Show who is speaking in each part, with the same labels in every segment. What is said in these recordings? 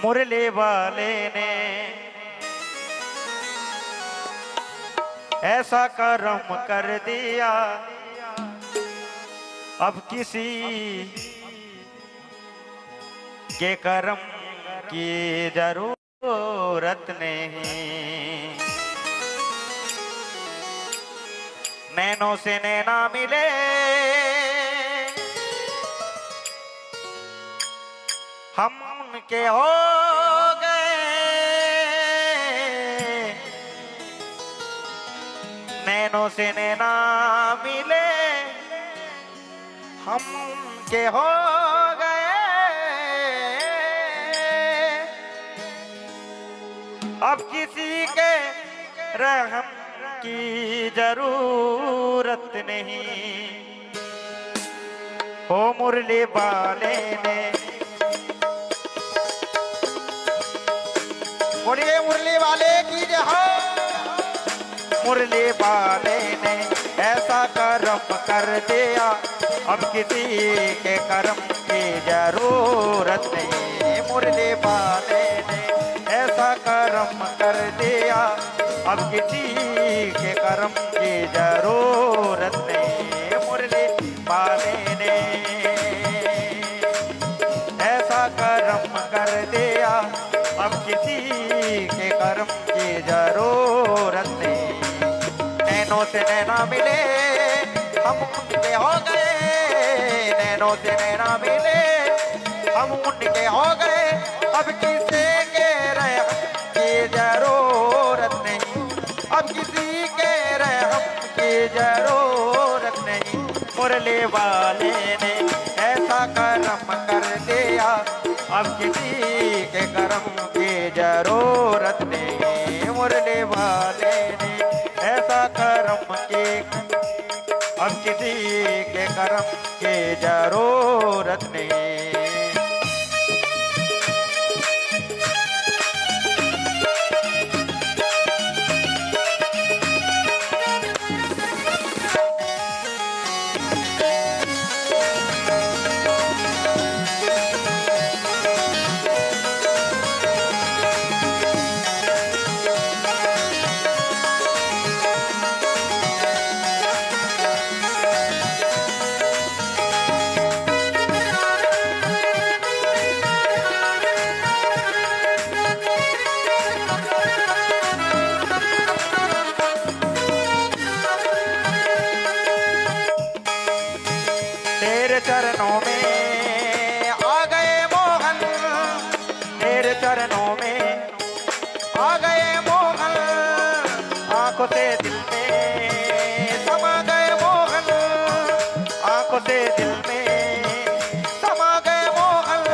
Speaker 1: मुरली वाले ने ऐसा कर्म कर दिया, अब किसी के कर्म की जरूरत नहीं। नैनों से नैना मिले, हम उनके हो गए। नैनों से नैना मिले, हम उनके हो गए। अब किसी के रहम की जरूरत नहीं। हो मुरली वाले ने, बोलिए मुरली वाले की जय हो। मुरली वाले ने ऐसा कर्म कर दिया, अब किसी के कर्म की जरूरत नहीं। मुरली वाले ने ऐसा कर्म कर दिया, अब किसी के कर्म की जरूरत नहीं। मुरली वाले ने ऐसा कर्म कर दिया, अब किसी के कर्म की जरूरत नहीं। नैनों से नैना मिले, हम उनके हो गए। नैनों से नैना मिले, हम उनके हो गए। अब किसी के रहम की जरूरत नहीं। अब किसी के रहम की जरूरत नहीं। मुरली वाले ने ऐसा कर्म कर दिया, अब किसी के कर्म की जरूरत नहीं। मुरली वाले ने ऐसा कर्म की, अब किसी के कर्म की जरूरत नहीं। तेरे चरणों में आ गए मोहन, तेरे चरणों में आ गए मोहन। आंखों से दिल में समा गए मोहन, आंखों से दिल में समा गए मोहन।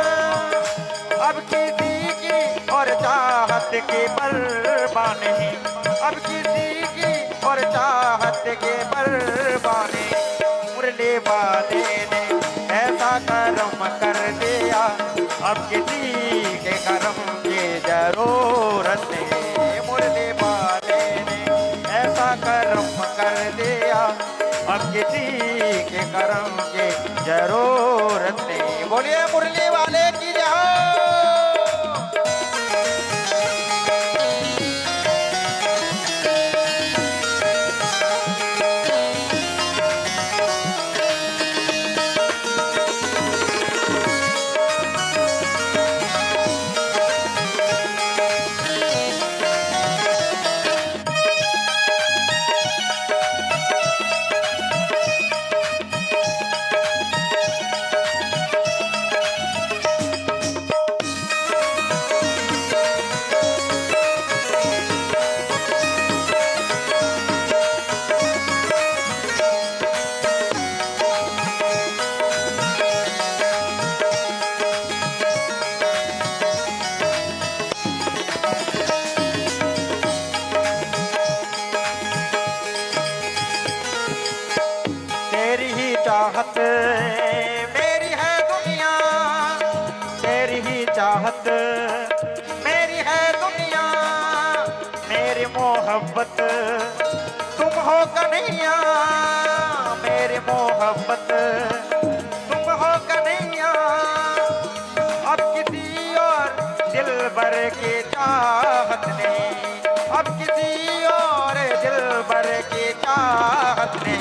Speaker 1: अब किसी की और चाहत की परवाह नहीं। अब किसी की और चाहत की परवाह नहीं। मुरली वाले ने ऐसा कर्म कर दिया, अब किसी के कर्म की जरूरत नहीं। मुरली वाले ने ऐसा कर्म कर दिया, अब किसी के कर्म की जरूरत नहीं। बोलिए मुरली वाले की जय हो। चाहत मेरी है दुनिया, तेरी ही चाहत मेरी है दुनिया। मेरी मोहब्बत तुम हो कन्हैया, मेरी मोहब्बत तुम हो कन्हैया। अब किसी और दिल भर की चाहत ने, अब किसी और दिल भर की चाहत ने,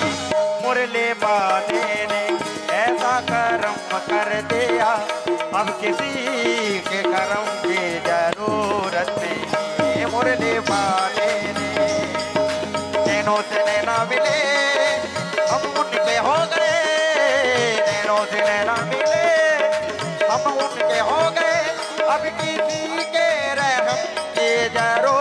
Speaker 1: मुरली वाले ने ऐसा करम कर दिया, अब किसी के करम की जरूरत नहीं। मुरली वाले ने नैनों से नैना मिले, हम उनके हो गए, नैनों से नैना मिले, हम उनके हो गए, अब किसी के रहम की जरूरत